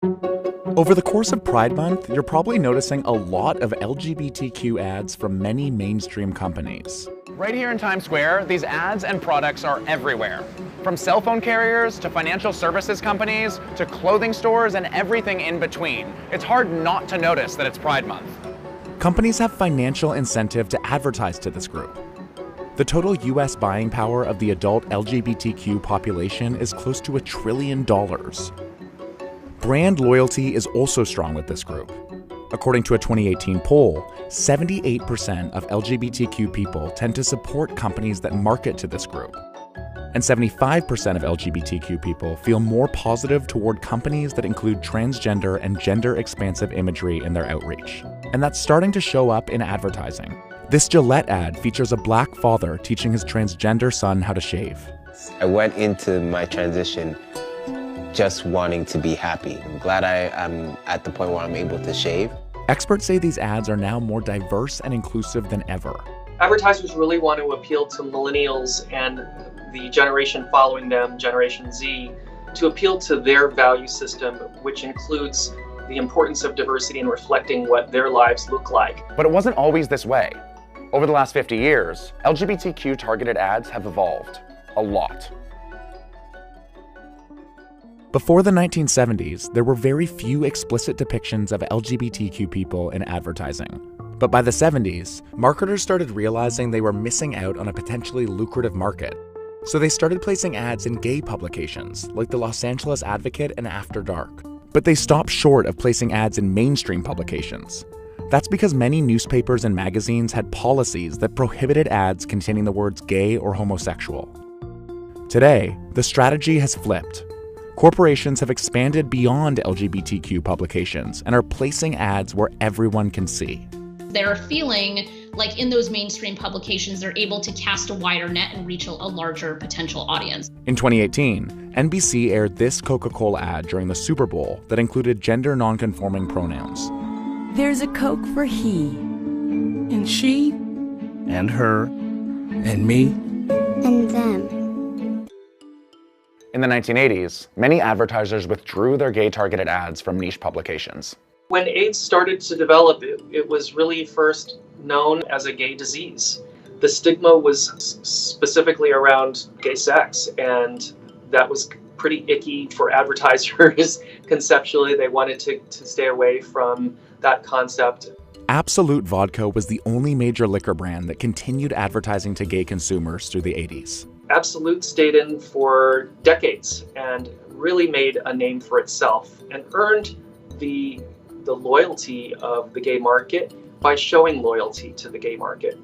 Over the course of Pride Month, you're probably noticing a lot of LGBTQ ads from many mainstream companies. Right here in Times Square, these ads and products are everywhere. From cell phone carriers to financial services companies to clothing stores and everything in between. It's hard not to notice that it's Pride Month. Companies have financial incentive to advertise to this group. The total US buying power of the adult LGBTQ population is close to $1 trillion. Brand loyalty is also strong with this group. According to a 2018 poll, 78% of LGBTQ people tend to support companies that market to this group. And 75% of LGBTQ people feel more positive toward companies that include transgender and gender-expansive imagery in their outreach. And that's starting to show up in advertising. This Gillette ad features a Black father teaching his transgender son how to shave. I went into my transition just wanting to be happy. I'm glad I'm at the point where I'm able to shave. Experts say these ads are now more diverse and inclusive than ever. Advertisers really want to appeal to millennials and the generation following them, Generation Z, to appeal to their value system, which includes the importance of diversity and reflecting what their lives look like. But it wasn't always this way. Over the last 50 years, LGBTQ targeted ads have evolved a lot. Before the 1970s, there were very few explicit depictions of LGBTQ people in advertising. But by the 70s, marketers started realizing they were missing out on a potentially lucrative market. So they started placing ads in gay publications, like the Los Angeles Advocate and After Dark. But they stopped short of placing ads in mainstream publications. That's because many newspapers and magazines had policies that prohibited ads containing the words gay or homosexual. Today, the strategy has flipped. Corporations have expanded beyond LGBTQ publications and are placing ads where everyone can see. They're feeling like in those mainstream publications, they're able to cast a wider net and reach a larger potential audience. In 2018, NBC aired this Coca-Cola ad during the Super Bowl that included gender non-conforming pronouns. There's a Coke for he, and she, and her, and me, and them. In the 1980s, many advertisers withdrew their gay-targeted ads from niche publications. When AIDS started to develop, it was really first known as a gay disease. The stigma was specifically around gay sex, and that was pretty icky for advertisers. Conceptually, they wanted to stay away from that concept. Absolute Vodka was the only major liquor brand that continued advertising to gay consumers through the 80s. Absolute stayed in for decades and really made a name for itself and earned the loyalty of the gay market by showing loyalty to the gay market.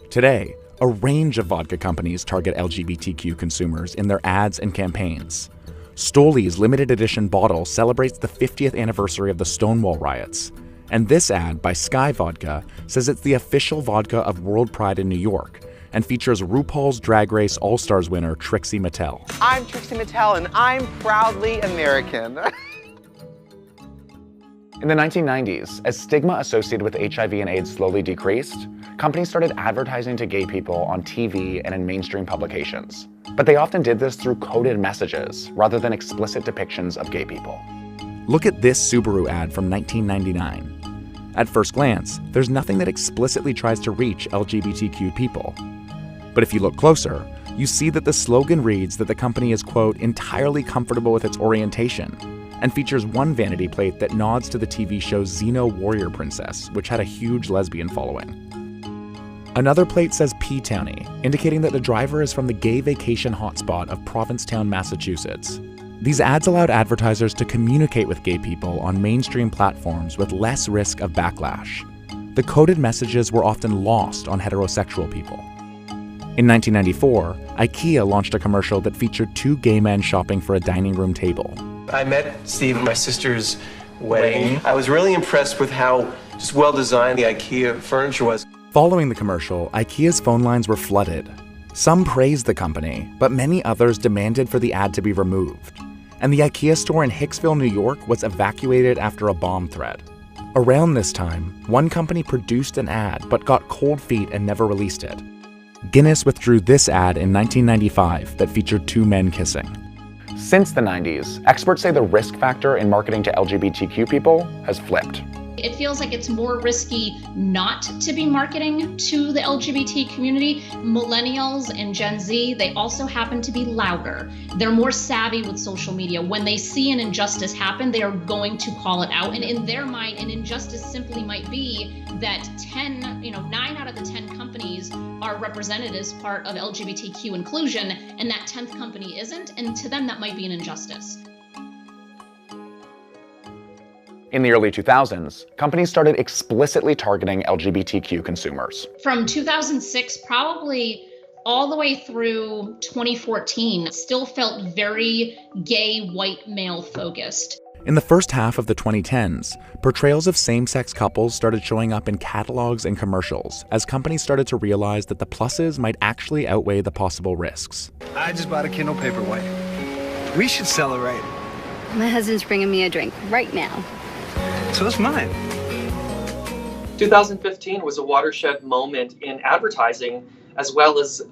Today, a range of vodka companies target LGBTQ consumers in their ads and campaigns. Stoli's limited edition bottle celebrates the 50th anniversary of the Stonewall riots. And this ad by Sky Vodka says it's the official vodka of World Pride in New York and features RuPaul's Drag Race All-Stars winner Trixie Mattel. I'm Trixie Mattel and I'm proudly American. In the 1990s, as stigma associated with HIV and AIDS slowly decreased, companies started advertising to gay people on TV and in mainstream publications. But they often did this through coded messages rather than explicit depictions of gay people. Look at this Subaru ad from 1999. At first glance, there's nothing that explicitly tries to reach LGBTQ people. But if you look closer, you see that the slogan reads that the company is, quote, entirely comfortable with its orientation, and features one vanity plate that nods to the TV show Xeno Warrior Princess, which had a huge lesbian following. Another plate says P-Townie, indicating that the driver is from the gay vacation hotspot of Provincetown, Massachusetts. These ads allowed advertisers to communicate with gay people on mainstream platforms with less risk of backlash. The coded messages were often lost on heterosexual people. In 1994, IKEA launched a commercial that featured two gay men shopping for a dining room table. I met Steve at my sister's wedding. I was really impressed with how just well-designed the IKEA furniture was. Following the commercial, IKEA's phone lines were flooded. Some praised the company, but many others demanded for the ad to be removed. And the IKEA store in Hicksville, New York was evacuated after a bomb threat. Around this time, one company produced an ad but got cold feet and never released it. Guinness withdrew this ad in 1995 that featured two men kissing. Since the 90s, experts say the risk factor in marketing to LGBTQ people has flipped. It feels like it's more risky not to be marketing to the LGBT community. Millennials and Gen Z, they also happen to be louder. They're more savvy with social media. When they see an injustice happen, they are going to call it out. And in their mind, an injustice simply might be that 9 out of the 10 companies are represented as part of LGBTQ inclusion, and that 10th company isn't. And to them, that might be an injustice. In the early 2000s, companies started explicitly targeting LGBTQ consumers. From 2006, probably all the way through 2014, it still felt very gay, white male focused. In the first half of the 2010s, portrayals of same-sex couples started showing up in catalogs and commercials as companies started to realize that the pluses might actually outweigh the possible risks. I just bought a Kindle Paperwhite. We should celebrate. My husband's bringing me a drink right now. So it's mine. 2015 was a watershed moment in advertising, as well as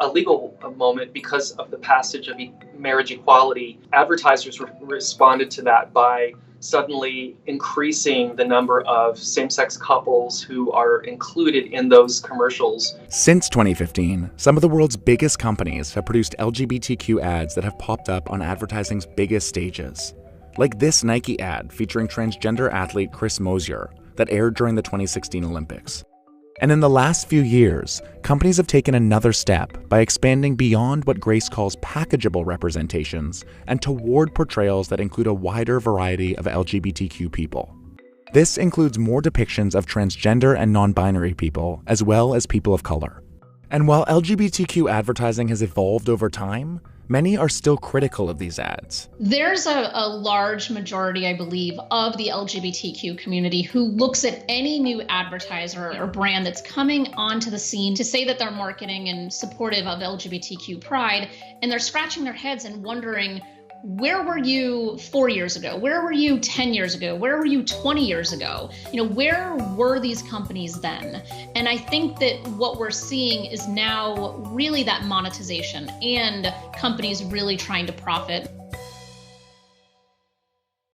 a legal moment because of the passage of marriage equality. Advertisers responded to that by suddenly increasing the number of same-sex couples who are included in those commercials. Since 2015, some of the world's biggest companies have produced LGBTQ ads that have popped up on advertising's biggest stages. Like this Nike ad featuring transgender athlete Chris Mosier that aired during the 2016 Olympics. And in the last few years, companies have taken another step by expanding beyond what Grace calls packageable representations and toward portrayals that include a wider variety of LGBTQ people. This includes more depictions of transgender and non-binary people, as well as people of color. And while LGBTQ advertising has evolved over time, many are still critical of these ads. There's a large majority, I believe, of the LGBTQ community who looks at any new advertiser or brand that's coming onto the scene to say that they're marketing and supportive of LGBTQ pride, and they're scratching their heads and wondering, where were you 4 years ago? Where were you 10 years ago? Where were you 20 years ago? Where were these companies then? And I think that what we're seeing is now really that monetization and companies really trying to profit.